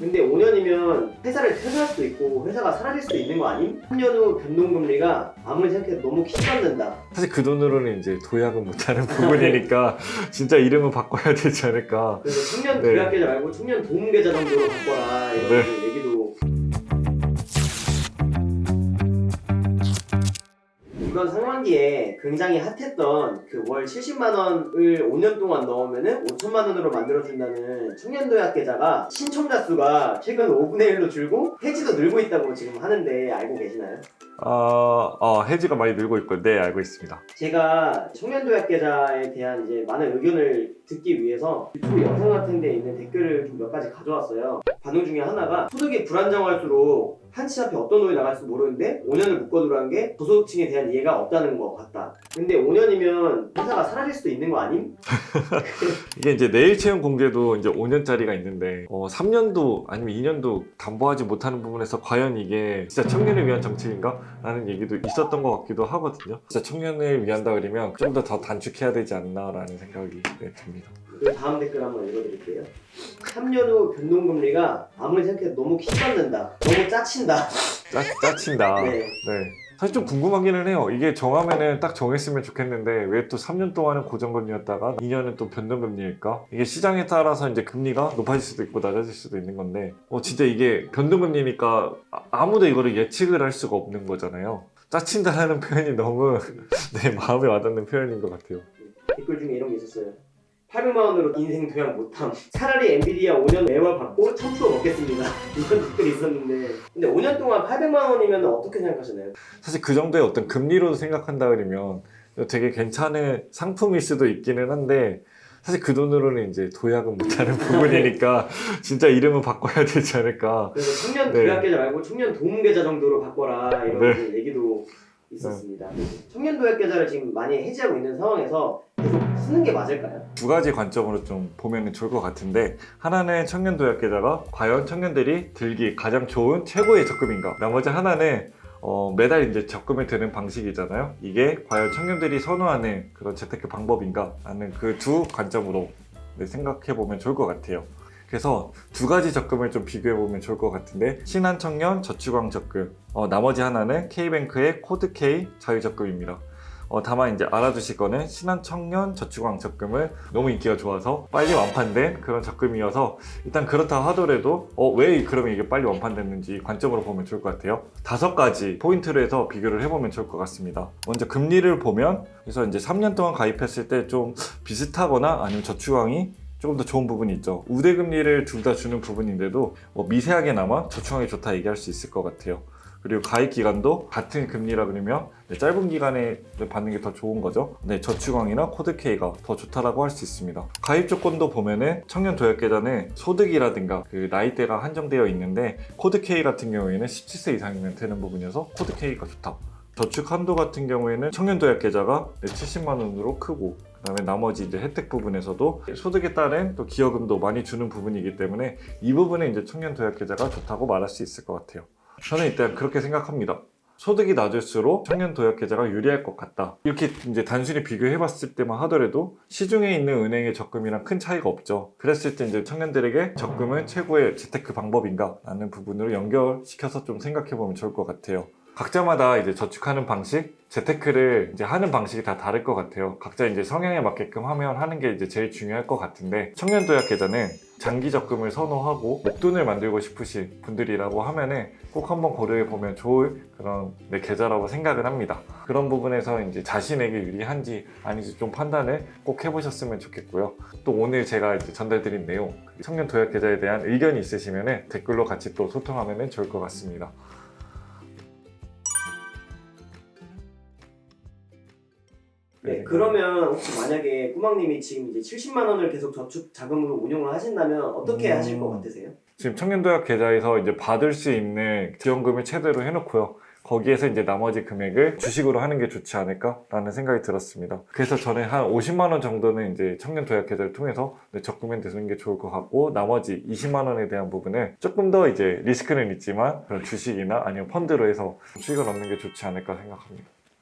근데 5년이면 회사를 퇴사할 수도 있고 회사가 사라질 수도 있는 거 아님? 3년 후 변동금리가 아무리 생각해도 너무 키받는다. 사실 그 돈으로는 이제 도약은 못하는 부분이니까 진짜 이름은 바꿔야 되지 않을까. 그래서 청년 네. 도약계좌 말고 청년 도움계좌 정도로 바꿔라 이런 네. 얘기도. 이번 상반기에 굉장히 핫했던 그 월 70만 원을 5년 동안 넣으면은 5천만 원으로 만들어준다는 청년도약 계좌가 신청자 수가 최근 5분의 1로 줄고 해지도 늘고 있다고 지금 하는데 알고 계시나요? 해지가 많이 늘고 있고, 네, 알고 있습니다. 제가 청년도약 계좌에 대한 이제 많은 의견을 듣기 위해서 유튜브 영상 같은 데 있는 댓글을 좀 몇 가지 가져왔어요. 반응 중에 하나가 소득이 불안정할수록 한치 앞에 어떤 돈이 나갈지 모르는데 5년을 묶어두라는 게 저소득층에 대한 이해가 없다는 것 같다. 근데 5년이면 회사가 사라질 수도 있는 거 아님? 이게 이제 내일 채용 공제도 이제 5년짜리가 있는데 3년도 아니면 2년도 담보하지 못하는 부분에서 과연 이게 진짜 청년을 위한 정책인가? 라는 얘기도 있었던 것 같기도 하거든요. 진짜 청년을 위한다 그러면 좀 더 단축해야 되지 않나 라는 생각이 듭니다. 그 다음 댓글 한번 읽어드릴게요. 3년 후 변동금리가 아무리 생각해도 너무 키받는다. 너무 짜친다. 짜친다. 네. 네. 사실 좀 궁금하기는 해요. 이게 정하면은 딱 정했으면 좋겠는데 왜 또 3년 동안은 고정금리였다가 2년은 또 변동금리일까? 이게 시장에 따라서 이제 금리가 높아질 수도 있고 낮아질 수도 있는 건데 진짜 이게 변동금리니까 아무도 이거를 예측을 할 수가 없는 거잖아요. 짜친다라는 표현이 너무 내 마음에 와닿는 표현인 것 같아요. 댓글 중에 이런 게 있었어요. 800만 원으로 인생 도약 못함. 차라리 엔비디아 5년 매월 받고 1000% 먹겠습니다. 이런 댓글이 있었는데 근데 5년 동안 800만 원이면 어떻게 생각하시나요? 사실 그 정도의 어떤 금리로 생각한다 그러면 되게 괜찮은 상품일 수도 있기는 한데 사실 그 돈으로는 이제 도약은 못하는 부분이니까 진짜 이름은 바꿔야 되지 않을까. 그래서 청년 네. 도약 계좌 말고 청년 도움 계좌 정도로 바꿔라 이런 네. 얘기도 있었습니다. 청년 도약 계좌를 지금 많이 해지하고 있는 상황에서 계속 쓰는 게 맞을까요? 두 가지 관점으로 좀 보면 좋을 것 같은데 하나는 청년도약계좌가 과연 청년들이 들기 가장 좋은 최고의 적금인가, 나머지 하나는 매달 이제 적금이 드는 방식이잖아요. 이게 과연 청년들이 선호하는 그런 재테크 방법인가 하는 그 두 관점으로 생각해 보면 좋을 것 같아요. 그래서 두 가지 적금을 좀 비교해 보면 좋을 것 같은데 신한청년 저축왕 적금, 나머지 하나는 K뱅크의 코드K 자유적금입니다. 다만 이제 알아두실 거는 신한청년 저축왕 적금은 너무 인기가 좋아서 빨리 완판된 그런 적금이어서 일단 그렇다 하더라도 왜 그러면 이게 빨리 완판됐는지 관점으로 보면 좋을 것 같아요. 5가지 포인트로 해서 비교를 해보면 좋을 것 같습니다. 먼저 금리를 보면 그래서 이제 3년 동안 가입했을 때 좀 비슷하거나 아니면 저축왕이 조금 더 좋은 부분이 있죠. 우대금리를 둘 다 주는 부분인데도 미세하게나마 저축왕이 좋다 얘기할 수 있을 것 같아요. 그리고 가입 기간도 같은 금리라 그러면 짧은 기간에 받는 게 더 좋은 거죠. 네, 저축왕이나 코드K가 더 좋다라고 할 수 있습니다. 가입 조건도 보면은 청년도약계좌는 소득이라든가 그 나이대가 한정되어 있는데 코드K 같은 경우에는 17세 이상이면 되는 부분이어서 코드K가 좋다. 저축 한도 같은 경우에는 청년도약계좌가 70만 원으로 크고 그다음에 나머지 이제 혜택 부분에서도 소득에 따른 또 기여금도 많이 주는 부분이기 때문에 이 부분에 이제 청년도약계좌가 좋다고 말할 수 있을 것 같아요. 저는 일단 그렇게 생각합니다. 소득이 낮을수록 청년도약계좌가 유리할 것 같다. 이렇게 이제 단순히 비교해봤을 때만 하더라도 시중에 있는 은행의 적금이랑 큰 차이가 없죠. 그랬을 때 이제 청년들에게 적금은 최고의 재테크 방법인가 라는 부분으로 연결시켜서 좀 생각해보면 좋을 것 같아요. 각자마다 이제 저축하는 방식, 재테크를 이제 하는 방식이 다 다를 것 같아요. 각자 이제 성향에 맞게끔 하는 게 이제 제일 중요할 것 같은데 청년도약 계좌는 장기 적금을 선호하고 목돈을 만들고 싶으신 분들이라고 하면은 꼭 한번 고려해 보면 좋을 그런 계좌라고 생각을 합니다. 그런 부분에서 이제 자신에게 유리한지 아닌지 좀 판단을 꼭 해보셨으면 좋겠고요. 또 오늘 제가 이제 전달드린 내용, 청년도약 계좌에 대한 의견이 있으시면은 댓글로 같이 또 소통하면 좋을 것 같습니다. 네, 그러면 혹시 만약에 꾸막님이 지금 이제 70만 원을 계속 저축 자금으로 운용을 하신다면 어떻게 하실 것 같으세요? 지금 청년도약 계좌에서 이제 받을 수 있는 지원금을 최대로 해놓고요. 거기에서 이제 나머지 금액을 주식으로 하는 게 좋지 않을까라는 생각이 들었습니다. 그래서 저는 한 50만 원 정도는 이제 청년도약 계좌를 통해서 적금에 드는 게 좋을 것 같고 나머지 20만 원에 대한 부분은 조금 더 이제 리스크는 있지만 그런 주식이나 아니면 펀드로 해서 수익을 얻는 게 좋지 않을까 생각합니다.